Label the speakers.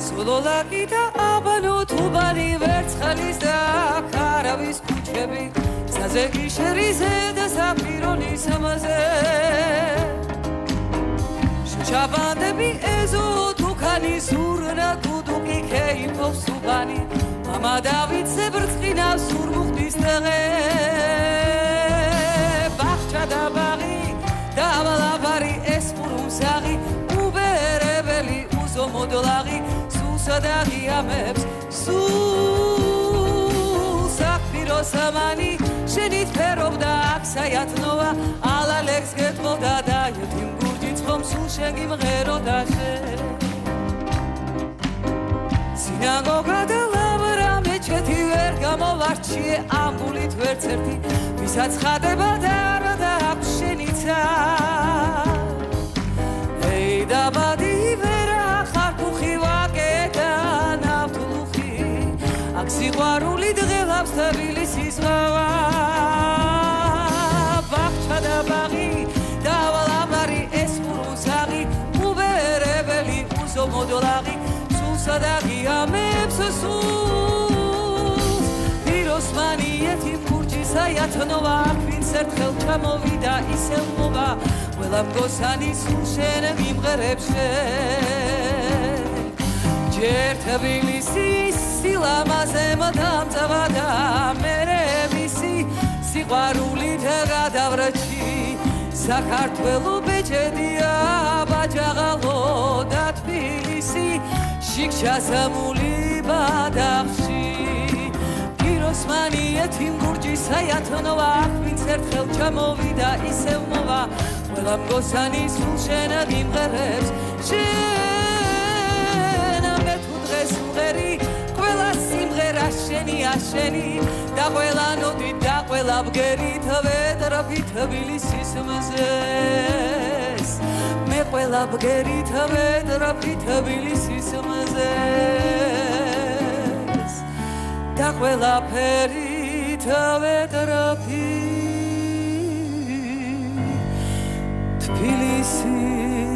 Speaker 1: სულოლაკი და აბანო თუბანი ვერცხლის და ქარავის ქუჩები საზეგი შერიზე და საფირონის ამაზე შაბანდები ეზო თუქანი სურნა გუდუკი ქეიფობს უბანი მამა დავითზე ბრწყინავს სურმუხტის დღე ბახჩა და ბაღი და ვალაფარი ეს პურუმსაღი უბერებელი უზომოდლაღი სულსა და ღიამებს სულ საფირო სამანი შენით ფერობდა აქ საიათნოა ალალექს გეტყოდა და ეთიმ გურჯიც ხომ სულ შენ გიმღეროდა შენ სინაგოგა და ლავრა მეჩეთი ვერ გამოვარჩიე ამბულით ვერც ერთი ვისაც ხადება და რა და აქვს შენიცა ეი დაბადი ვერა ხარ კუხი ვაკეთა ნავთლუხი აქ სიყვარული დღელავს თბილისის ზღვა ბახჩა და ბაღი და ვალაფარი ეს პურუსაღი უბერებელი უზომოდლაღი სულსა და ღიამებს სულს პიროსმანი ეთიმ გურჯი საიათნოა აქ ვინც ერთხელ ჩამოვიდა ისევ მოვა ყველა მგოსანი სულ შენ მიმღერებს შენ ჯერ თბილისის სილამაზემ დამწვა და მერე მისი სიყვარულით გადავრჩი საქართველო ბეჭედია ბაჯაღალო და თბილისი შიქშასამული ბადახში პიროსმანი ეთიმ გურჯი საიათნოა აქ ვინც ერთხელ ჩამოვიდა ისევ მოვა ყველა მგოსანი სულ შენ მიმღერებს შენ მე თუ დღეს ვღერი ყველა სიმღერა შენია შენი და ყველა ნოტი და ყველა ბგერი თვეტრაფი თბილისის მზეს მე ყველა ბგერი თვეტრაფი თბილისის მზეს და ყველა ფერი თვეტრაფი თბილისის